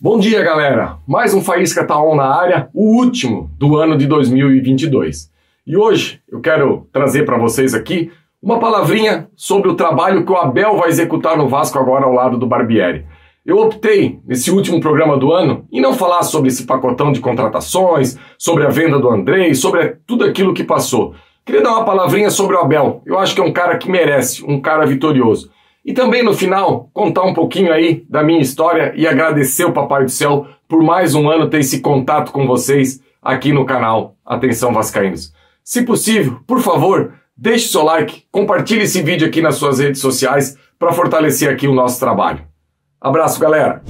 Bom dia, galera! Mais um Faísca Tá On na área, o último do ano de 2022. E hoje eu quero trazer para vocês aqui uma palavrinha sobre o trabalho que o Abel vai executar no Vasco agora ao lado do Barbieri. Eu optei, nesse último programa do ano, em não falar sobre esse pacotão de contratações, sobre a venda do Andrei, sobre tudo aquilo que passou. Queria dar uma palavrinha sobre o Abel. Eu acho que é um cara que merece, um cara vitorioso. E também, no final, contar um pouquinho aí da minha história e agradecer o Papai do Céu por mais um ano ter esse contato com vocês aqui no canal Atenção Vascaínos. Se possível, por favor, deixe seu like, compartilhe esse vídeo aqui nas suas redes sociais para fortalecer aqui o nosso trabalho. Abraço, galera!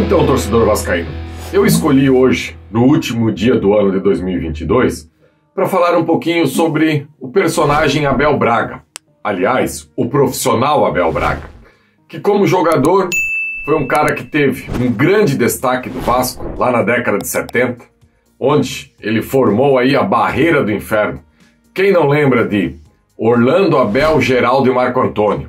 Então, torcedor vascaíno, eu escolhi hoje, no último dia do ano de 2022, para falar um pouquinho sobre o personagem Abel Braga. Aliás, o profissional Abel Braga, que como jogador foi um cara que teve um grande destaque do Vasco lá na década de 70, onde ele formou aí a barreira do inferno. Quem não lembra de Orlando, Abel, Geraldo e Marco Antônio?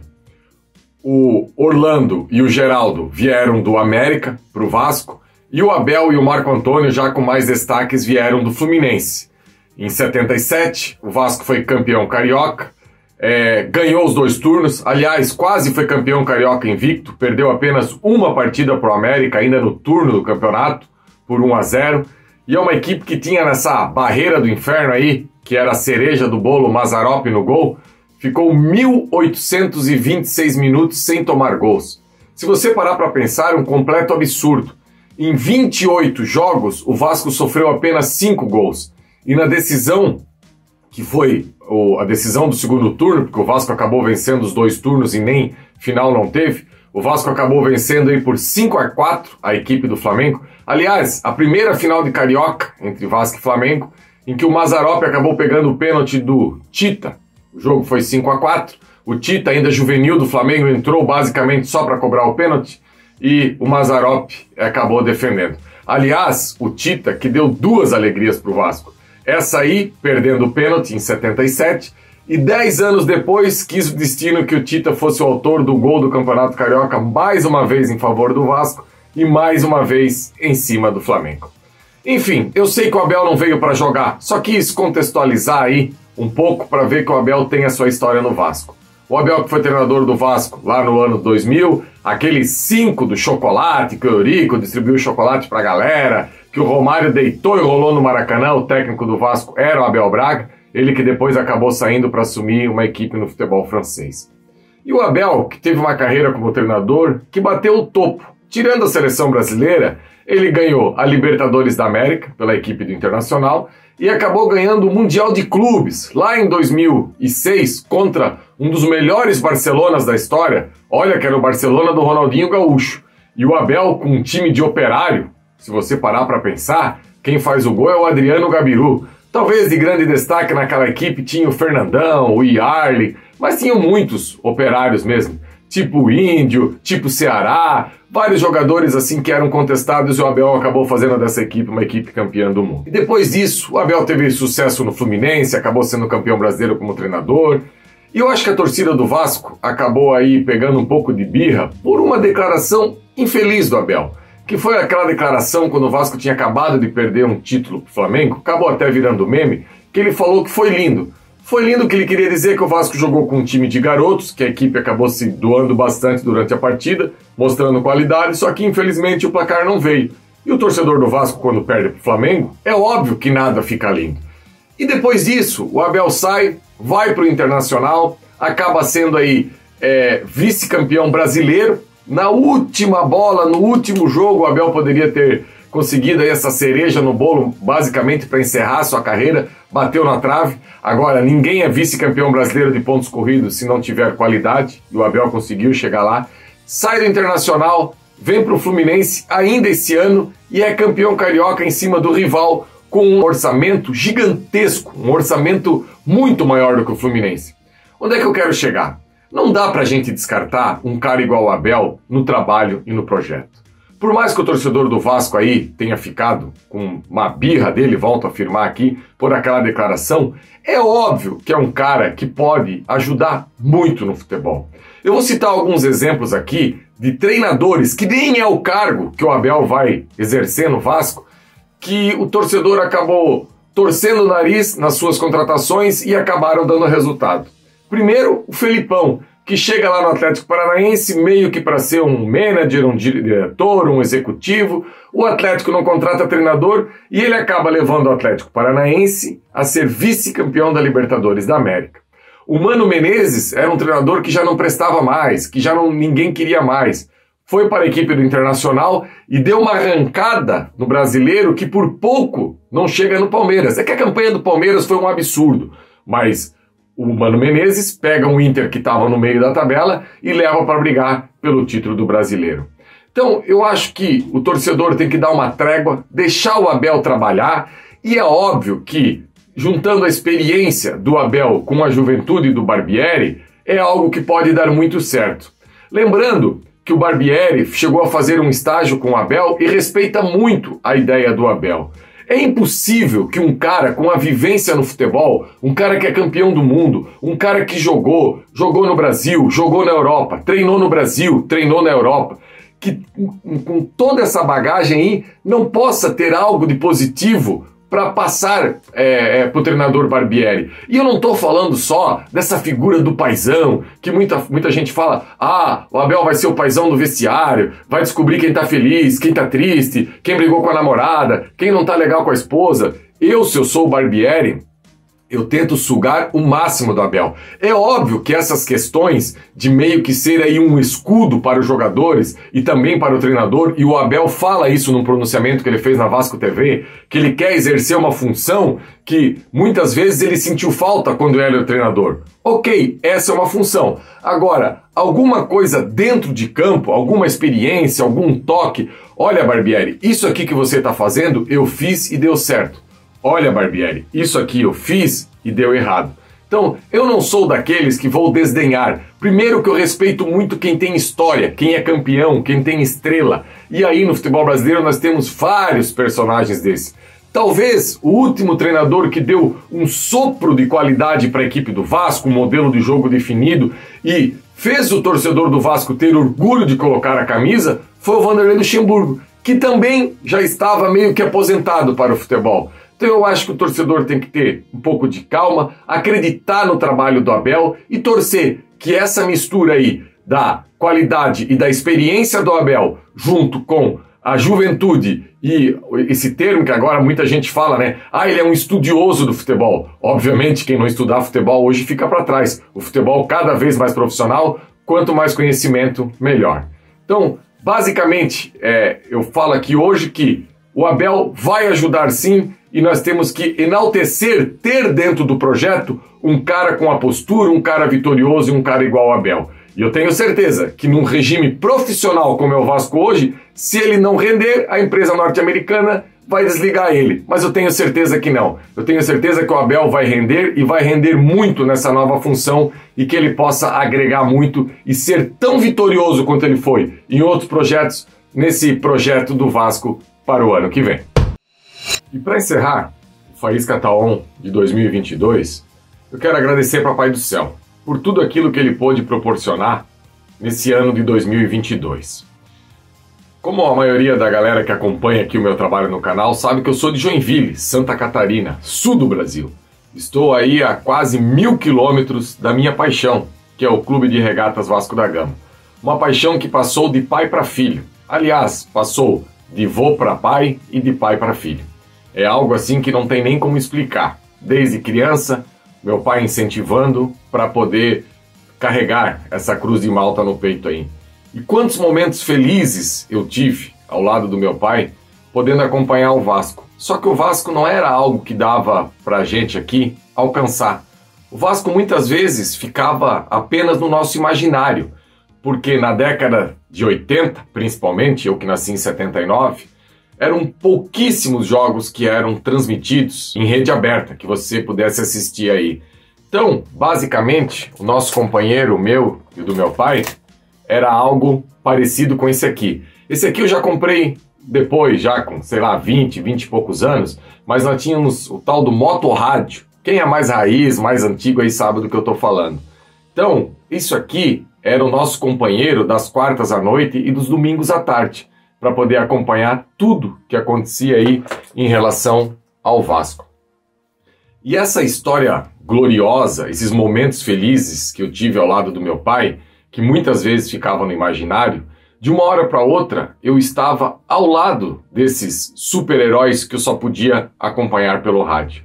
O Orlando e o Geraldo vieram do América para o Vasco, e o Abel e o Marco Antônio, já com mais destaques, vieram do Fluminense. Em 77, o Vasco foi campeão carioca, ganhou os 2 turnos, aliás, quase foi campeão carioca invicto, perdeu apenas uma partida para o América, ainda no turno do campeonato, por 1-0, e é uma equipe que tinha nessa barreira do inferno aí, que era a cereja do bolo, Mazzaropi no gol, ficou 1.826 minutos sem tomar gols. Se você parar para pensar, é um completo absurdo. Em 28 jogos, o Vasco sofreu apenas 5 gols. E na decisão, que foi a decisão do segundo turno, porque o Vasco acabou vencendo os 2 turnos e nem final não teve, o Vasco acabou vencendo aí por 5-4 a equipe do Flamengo. Aliás, a primeira final de Carioca entre Vasco e Flamengo, em que o Mazzaropi acabou pegando o pênalti do Tita. O jogo foi 5-4. O Tita, ainda juvenil do Flamengo, entrou basicamente só para cobrar o pênalti. E o Mazzaropi acabou defendendo. Aliás, o Tita, que deu 2 alegrias para o Vasco. Essa aí, perdendo o pênalti em 77, e 10 anos depois quis o destino que o Tita fosse o autor do gol do Campeonato Carioca, mais uma vez em favor do Vasco e mais uma vez em cima do Flamengo. Enfim, eu sei que o Abel não veio para jogar, só quis contextualizar aí um pouco para ver que o Abel tem a sua história no Vasco. O Abel, que foi treinador do Vasco lá no ano 2000, aquele 5 do chocolate, que o Eurico distribuiu chocolate pra galera, que o Romário deitou e rolou no Maracanã, o técnico do Vasco era o Abel Braga, ele que depois acabou saindo para assumir uma equipe no futebol francês. E o Abel, que teve uma carreira como treinador, que bateu o topo. Tirando a seleção brasileira, ele ganhou a Libertadores da América, pela equipe do Internacional, e acabou ganhando o Mundial de Clubes, lá em 2006, contra um dos melhores Barcelonas da história. Olha, que era o Barcelona do Ronaldinho Gaúcho. E o Abel, com um time de operário, se você parar para pensar, quem faz o gol é o Adriano Gabiru. Talvez de grande destaque naquela equipe tinha o Fernandão, o Yarley, mas tinham muitos operários mesmo. Tipo o Índio, tipo o Ceará, vários jogadores assim que eram contestados, e o Abel acabou fazendo dessa equipe uma equipe campeã do mundo. E depois disso, o Abel teve sucesso no Fluminense, acabou sendo campeão brasileiro como treinador, e eu acho que a torcida do Vasco acabou aí pegando um pouco de birra por uma declaração infeliz do Abel, que foi aquela declaração quando o Vasco tinha acabado de perder um título pro Flamengo, acabou até virando meme, que ele falou que foi lindo. Foi lindo que ele queria dizer que o Vasco jogou com um time de garotos, que a equipe acabou se doando bastante durante a partida, mostrando qualidade, só que infelizmente o placar não veio. E o torcedor do Vasco, quando perde pro Flamengo, é óbvio que nada fica lindo. E depois disso, o Abel sai, vai pro Internacional, acaba sendo aí vice-campeão brasileiro. Na última bola, no último jogo, o Abel poderia ter conseguido aí essa cereja no bolo, basicamente para encerrar sua carreira, bateu na trave. Agora, ninguém é vice-campeão brasileiro de pontos corridos se não tiver qualidade, e o Abel conseguiu chegar lá. Sai do Internacional, vem para o Fluminense ainda esse ano e é campeão carioca em cima do rival, com um orçamento gigantesco, um orçamento muito maior do que o Fluminense. Onde é que eu quero chegar? Não dá pra gente descartar um cara igual o Abel no trabalho e no projeto. Por mais que o torcedor do Vasco aí tenha ficado com uma birra dele, volto a afirmar aqui, por aquela declaração, é óbvio que é um cara que pode ajudar muito no futebol. Eu vou citar alguns exemplos aqui de treinadores, que nem é o cargo que o Abel vai exercer no Vasco, que o torcedor acabou torcendo o nariz nas suas contratações e acabaram dando resultado. Primeiro, o Felipão, que chega lá no Atlético Paranaense meio que para ser um manager, um diretor, um executivo. O Atlético não contrata treinador e ele acaba levando o Atlético Paranaense a ser vice-campeão da Libertadores da América. O Mano Menezes era um treinador que já não prestava mais, que ninguém queria mais. Foi para a equipe do Internacional e deu uma arrancada no Brasileiro que por pouco não chega no Palmeiras. É que a campanha do Palmeiras foi um absurdo, mas o Mano Menezes pega um Inter que estava no meio da tabela e leva para brigar pelo título do Brasileiro. Então, eu acho que o torcedor tem que dar uma trégua, deixar o Abel trabalhar, e é óbvio que, juntando a experiência do Abel com a juventude do Barbieri, é algo que pode dar muito certo. Lembrando que o Barbieri chegou a fazer um estágio com o Abel e respeita muito a ideia do Abel. É impossível que um cara com a vivência no futebol, um cara que é campeão do mundo, um cara que jogou no Brasil, jogou na Europa, treinou no Brasil, treinou na Europa, que com toda essa bagagem aí não possa ter algo de positivo para passar para o treinador Barbieri. E eu não estou falando só dessa figura do paizão, que muita gente fala, o Abel vai ser o paizão do vestiário, vai descobrir quem está feliz, quem está triste, quem brigou com a namorada, quem não está legal com a esposa. Se eu sou o Barbieri, eu tento sugar o máximo do Abel. É óbvio que essas questões de meio que ser aí um escudo para os jogadores e também para o treinador, e o Abel fala isso num pronunciamento que ele fez na Vasco TV, que ele quer exercer uma função que muitas vezes ele sentiu falta quando ele era o treinador. Ok, essa é uma função. Agora, alguma coisa dentro de campo, alguma experiência, algum toque, olha Barbieri, isso aqui que você está fazendo, eu fiz e deu certo. Olha, Barbieri, isso aqui eu fiz e deu errado. Então, eu não sou daqueles que vou desdenhar. Primeiro que eu respeito muito quem tem história, quem é campeão, quem tem estrela. E aí no futebol brasileiro nós temos vários personagens desses. Talvez o último treinador que deu um sopro de qualidade para a equipe do Vasco, um modelo de jogo definido e fez o torcedor do Vasco ter orgulho de colocar a camisa, foi o Vanderlei Luxemburgo, que também já estava meio que aposentado para o futebol. Então eu acho que o torcedor tem que ter um pouco de calma, acreditar no trabalho do Abel e torcer que essa mistura aí da qualidade e da experiência do Abel junto com a juventude e esse termo que agora muita gente fala, né? Ele é um estudioso do futebol. Obviamente quem não estudar futebol hoje fica para trás. O futebol cada vez mais profissional, quanto mais conhecimento, melhor. Então, basicamente, eu falo aqui hoje que o Abel vai ajudar sim, e nós temos que enaltecer, ter dentro do projeto um cara com a postura, um cara vitorioso e um cara igual ao Abel. E eu tenho certeza que num regime profissional como é o Vasco hoje, se ele não render, a empresa norte-americana vai desligar ele. Mas eu tenho certeza que não. Eu tenho certeza que o Abel vai render e vai render muito nessa nova função e que ele possa agregar muito e ser tão vitorioso quanto ele foi em outros projetos, nesse projeto do Vasco para o ano que vem. E para encerrar o Faísca Tá On de 2022, eu quero agradecer Papai do Céu por tudo aquilo que ele pôde proporcionar nesse ano de 2022. Como a maioria da galera que acompanha aqui o meu trabalho no canal sabe que eu sou de Joinville, Santa Catarina, sul do Brasil. Estou aí a quase 1000 quilômetros da minha paixão, que é o Clube de Regatas Vasco da Gama. Uma paixão que passou de pai para filho. Aliás, passou de vô para pai e de pai para filho. É algo assim que não tem nem como explicar. Desde criança, meu pai incentivando para poder carregar essa cruz de Malta no peito aí. E quantos momentos felizes eu tive ao lado do meu pai, podendo acompanhar o Vasco. Só que o Vasco não era algo que dava pra gente aqui alcançar. O Vasco muitas vezes ficava apenas no nosso imaginário, porque na década de 80, principalmente, eu que nasci em 79, eram pouquíssimos jogos que eram transmitidos em rede aberta, que você pudesse assistir aí. Então, basicamente, o nosso companheiro, o meu e o do meu pai, era algo parecido com esse aqui. Esse aqui eu já comprei depois, já com, sei lá, 20 e poucos anos, mas nós tínhamos o tal do motorrádio. Quem é mais raiz, mais antigo aí sabe do que eu estou falando. Então, isso aqui era o nosso companheiro das quartas à noite e dos domingos à tarde, para poder acompanhar tudo que acontecia aí em relação ao Vasco. E essa história gloriosa, esses momentos felizes que eu tive ao lado do meu pai, que muitas vezes ficavam no imaginário, de uma hora para outra eu estava ao lado desses super-heróis que eu só podia acompanhar pelo rádio.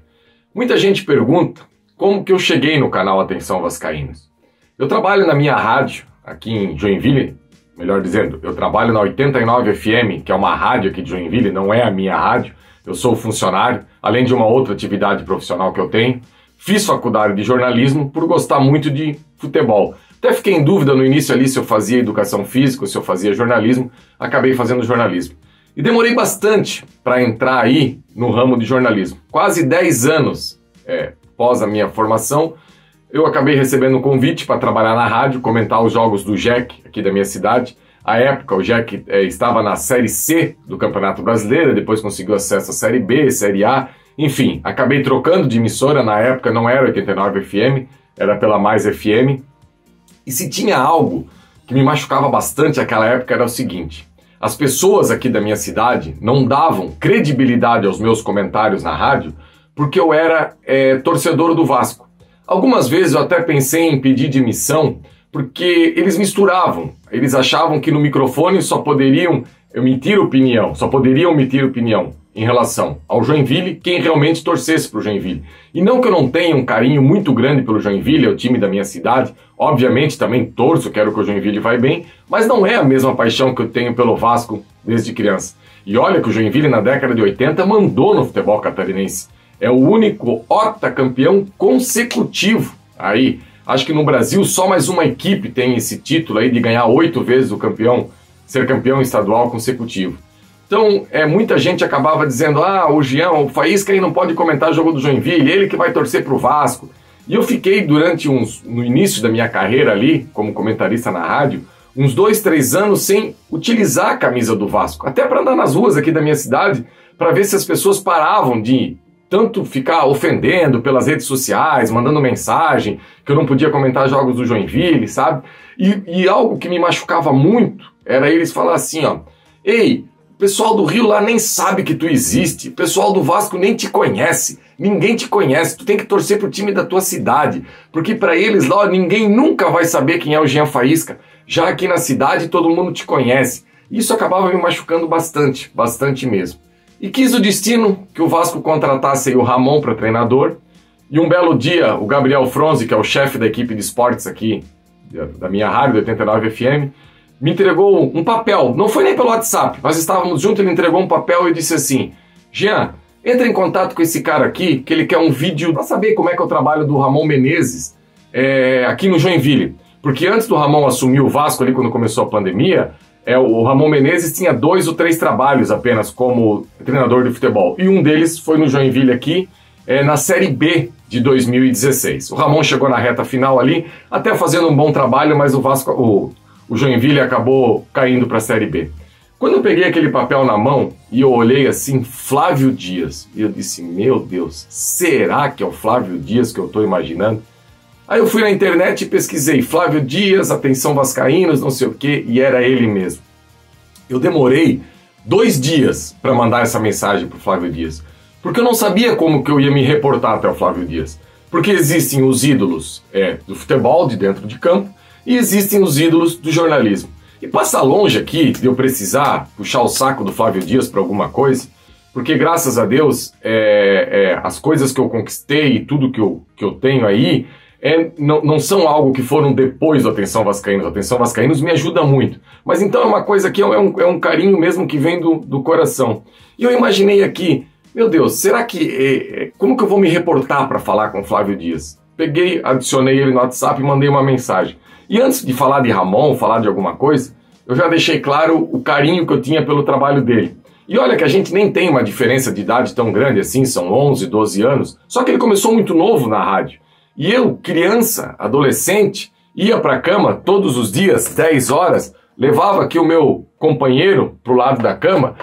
Muita gente pergunta como que eu cheguei no canal Atenção Vascaínos. Eu trabalho na minha rádio aqui em Joinville, melhor dizendo, eu trabalho na 89 FM, que é uma rádio aqui de Joinville, não é a minha rádio, eu sou funcionário, além de uma outra atividade profissional que eu tenho. Fiz faculdade de jornalismo por gostar muito de futebol. Até fiquei em dúvida no início ali se eu fazia educação física ou se eu fazia jornalismo, acabei fazendo jornalismo. E demorei bastante para entrar aí no ramo de jornalismo. Quase 10 anos após a minha formação, eu acabei recebendo um convite para trabalhar na rádio, comentar os jogos do JEC aqui da minha cidade. À época, o JEC estava na Série C do Campeonato Brasileiro, depois conseguiu acesso à Série B, Série A. Enfim, acabei trocando de emissora, na época não era 89 FM, era pela Mais FM. E se tinha algo que me machucava bastante naquela época era o seguinte: as pessoas aqui da minha cidade não davam credibilidade aos meus comentários na rádio porque eu era torcedor do Vasco. Algumas vezes eu até pensei em pedir demissão porque eles misturavam. Eles achavam que no microfone só poderiam emitir opinião em relação ao Joinville, quem realmente torcesse para o Joinville. E não que eu não tenha um carinho muito grande pelo Joinville, é o time da minha cidade, obviamente também torço, quero que o Joinville vai bem, mas não é a mesma paixão que eu tenho pelo Vasco desde criança. E olha que o Joinville na década de 80 mandou no futebol catarinense. É o único octacampeão consecutivo aí. Acho que no Brasil só mais uma equipe tem esse título aí de ganhar 8 vezes o campeão, ser campeão estadual consecutivo. Então, muita gente acabava dizendo, o Jean, o Faísca aí não pode comentar o jogo do Joinville, ele que vai torcer pro Vasco. E eu fiquei no início da minha carreira ali, como comentarista na rádio, uns 2, 3 anos sem utilizar a camisa do Vasco. Até para andar nas ruas aqui da minha cidade, para ver se as pessoas paravam de tanto ficar ofendendo pelas redes sociais, mandando mensagem, que eu não podia comentar jogos do Joinville, sabe? E algo que me machucava muito era eles falar assim, ei, o pessoal do Rio lá nem sabe que tu existe, o pessoal do Vasco nem te conhece, ninguém te conhece, tu tem que torcer pro time da tua cidade, porque para eles lá ninguém nunca vai saber quem é o Jean Faísca, já aqui na cidade todo mundo te conhece. Isso acabava me machucando bastante, bastante mesmo. E quis o destino que o Vasco contratasse aí o Ramon para treinador. E um belo dia, o Gabriel Fronzi, que é o chefe da equipe de esportes aqui da minha rádio, 89 FM, me entregou um papel. Não foi nem pelo WhatsApp, nós estávamos juntos, ele entregou um papel e disse assim, Jean, entra em contato com esse cara aqui, que ele quer um vídeo para saber como é que é o trabalho do Ramon Menezes aqui no Joinville. Porque antes do Ramon assumir o Vasco ali, quando começou a pandemia, o Ramon Menezes tinha 2 ou 3 trabalhos apenas como treinador de futebol. E um deles foi no Joinville aqui, na Série B de 2016. O Ramon chegou na reta final ali, até fazendo um bom trabalho, mas o Joinville acabou caindo para a Série B. Quando eu peguei aquele papel na mão e eu olhei assim, Flávio Dias, e eu disse, meu Deus, será que é o Flávio Dias que eu estou imaginando? Aí eu fui na internet e pesquisei Flávio Dias, Atenção Vascaínos, não sei o que, e era ele mesmo. Eu demorei 2 dias para mandar essa mensagem para o Flávio Dias, porque eu não sabia como que eu ia me reportar até o Flávio Dias. Porque existem os ídolos do futebol, de dentro de campo, e existem os ídolos do jornalismo. E passa longe aqui de eu precisar puxar o saco do Flávio Dias para alguma coisa, porque graças a Deus as coisas que eu conquistei e tudo que eu tenho aí, não são algo que foram depois do Atenção Vascaínos. O Atenção Vascaínos me ajuda muito. Mas então é uma coisa que é um carinho mesmo que vem do coração. E eu imaginei aqui, meu Deus, será que... como que eu vou me reportar para falar com o Flávio Dias? Peguei, adicionei ele no WhatsApp e mandei uma mensagem. E antes de falar de Ramon, falar de alguma coisa, eu já deixei claro o carinho que eu tinha pelo trabalho dele. E olha que a gente nem tem uma diferença de idade tão grande assim, são 11, 12 anos, só que ele começou muito novo na rádio. E eu, criança, adolescente, ia para a cama todos os dias, 10 horas, levava aqui o meu companheiro pro lado da cama,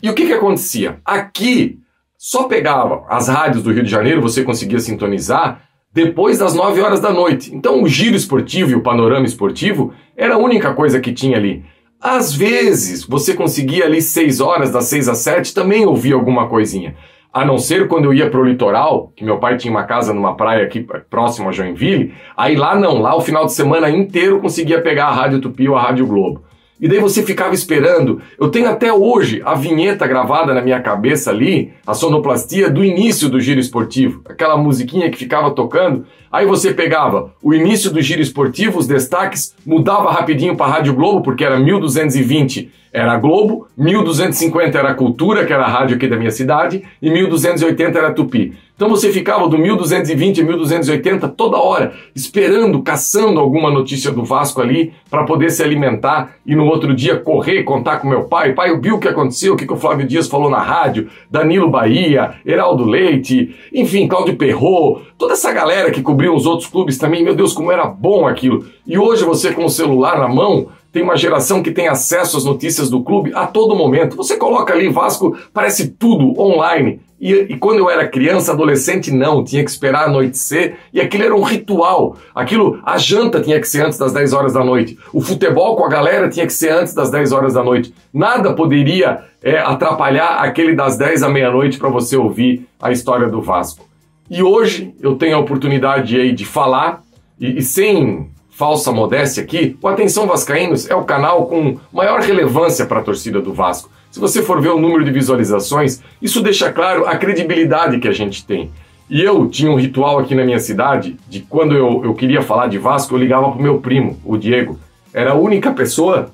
e o que acontecia? Aqui só pegava as rádios do Rio de Janeiro, você conseguia sintonizar depois das 9 horas da noite. Então o giro esportivo e o panorama esportivo era a única coisa que tinha ali. Às vezes você conseguia ali 6 horas, das 6 às 7, também ouvir alguma coisinha. A não ser quando eu ia pro litoral, que meu pai tinha uma casa numa praia aqui próximo a Joinville, aí lá não, lá o final de semana inteiro conseguia pegar a Rádio Tupi ou a Rádio Globo. E daí você ficava esperando. Eu tenho até hoje a vinheta gravada na minha cabeça ali, a sonoplastia do início do giro esportivo. Aquela musiquinha que ficava tocando. Aí você pegava o início do giro esportivo, os destaques, mudava rapidinho para a Rádio Globo, porque era 1220 era a Globo, 1250 era a Cultura, que era a rádio aqui da minha cidade, e 1280 era a Tupi. Então você ficava do 1220 a 1280 toda hora, esperando, caçando alguma notícia do Vasco ali, para poder se alimentar e no outro dia correr, contar com meu pai. Pai, eu vi o que aconteceu, o que o Flávio Dias falou na rádio, Danilo Bahia, Heraldo Leite, enfim, Cláudio Perrot, toda essa galera que cobriu os outros clubes também, meu Deus, como era bom aquilo. E hoje você com o celular na mão, tem uma geração que tem acesso às notícias do clube a todo momento. Você coloca ali Vasco, parece tudo online. E quando eu era criança, adolescente, não. Tinha que esperar anoitecer. E aquilo era um ritual. Aquilo, a janta tinha que ser antes das 10 horas da noite. O futebol com a galera tinha que ser antes das 10 horas da noite. Nada poderia atrapalhar aquele das 10 à meia-noite para você ouvir a história do Vasco. E hoje eu tenho a oportunidade aí de falar, e sem falsa modéstia aqui, o Atenção Vascaínos é o canal com maior relevância para a torcida do Vasco. Se você for ver o número de visualizações, isso deixa claro a credibilidade que a gente tem. E eu tinha um ritual aqui na minha cidade, de quando eu queria falar de Vasco, eu ligava pro meu primo, o Diego. Era a única pessoa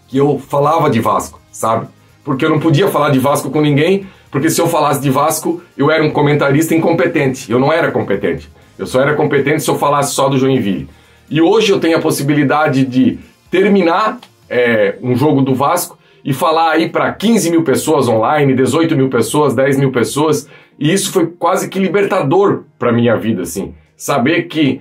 que eu falava de Vasco, sabe? Porque eu não podia falar de Vasco com ninguém, porque se eu falasse de Vasco, eu era um comentarista incompetente. Eu não era competente. Eu só era competente se eu falasse só do Joinville. E hoje eu tenho a possibilidade de terminar um jogo do Vasco e falar aí para 15 mil pessoas online, 18 mil pessoas, 10 mil pessoas, e isso foi quase que libertador para minha vida, assim. Saber que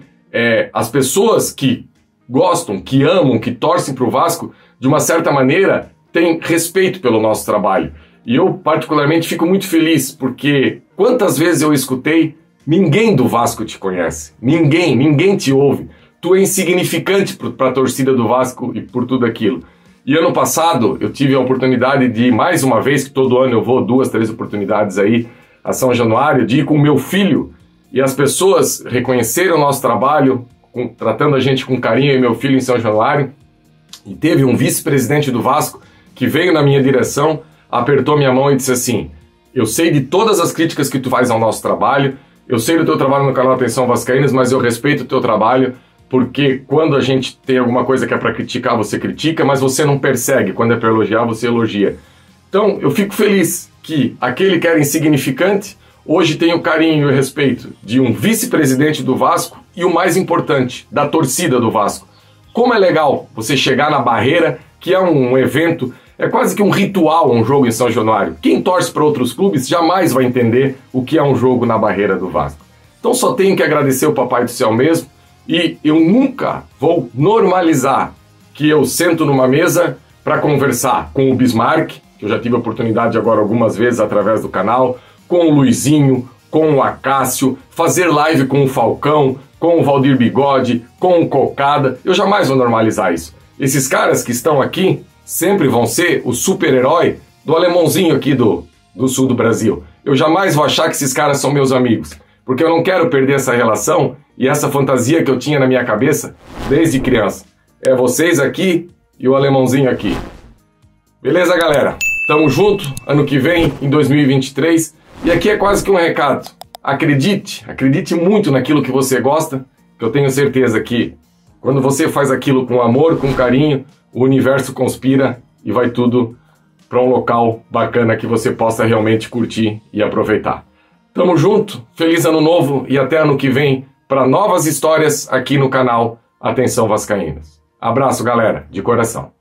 as pessoas que gostam, que amam, que torcem para o Vasco, de uma certa maneira, têm respeito pelo nosso trabalho. E eu particularmente fico muito feliz, porque quantas vezes eu escutei, ninguém do Vasco te conhece, ninguém te ouve. Tu é insignificante para a torcida do Vasco e por tudo aquilo. E ano passado eu tive a oportunidade de ir mais uma vez, que todo ano eu vou 2, 3 oportunidades aí a São Januário, de ir com o meu filho, e as pessoas reconheceram o nosso trabalho, tratando a gente com carinho, e meu filho em São Januário, e teve um vice-presidente do Vasco que veio na minha direção, apertou minha mão e disse assim: eu sei de todas as críticas que tu faz ao nosso trabalho, eu sei do teu trabalho no canal Atenção Vascaínos, mas eu respeito o teu trabalho, porque quando a gente tem alguma coisa que é para criticar, você critica, mas você não persegue. Quando é para elogiar, você elogia. Então, eu fico feliz que aquele que era insignificante, hoje tem o carinho e o respeito de um vice-presidente do Vasco e o mais importante, da torcida do Vasco. Como é legal você chegar na Barreira, que é um evento, é quase que um ritual, um jogo em São Januário. Quem torce para outros clubes jamais vai entender o que é um jogo na Barreira do Vasco. Então só tenho que agradecer o Papai do Céu mesmo, e eu nunca vou normalizar que eu sento numa mesa para conversar com o Bismarck, que eu já tive a oportunidade agora algumas vezes através do canal, com o Luizinho, com o Acácio, fazer live com o Falcão, com o Valdir Bigode, com o Cocada. Eu jamais vou normalizar isso. Esses caras que estão aqui sempre vão ser o super-herói do alemãozinho aqui do sul do Brasil. Eu jamais vou achar que esses caras são meus amigos, porque eu não quero perder essa relação e essa fantasia que eu tinha na minha cabeça desde criança. É vocês aqui e o alemãozinho aqui. Beleza, galera? Tamo junto, ano que vem, em 2023. E aqui é quase que um recado. Acredite muito naquilo que você gosta, que eu tenho certeza que quando você faz aquilo com amor, com carinho, o universo conspira e vai tudo para um local bacana que você possa realmente curtir e aproveitar. Tamo junto, feliz ano novo e até ano que vem para novas histórias aqui no canal Atenção Vascaínos. Abraço, galera, de coração.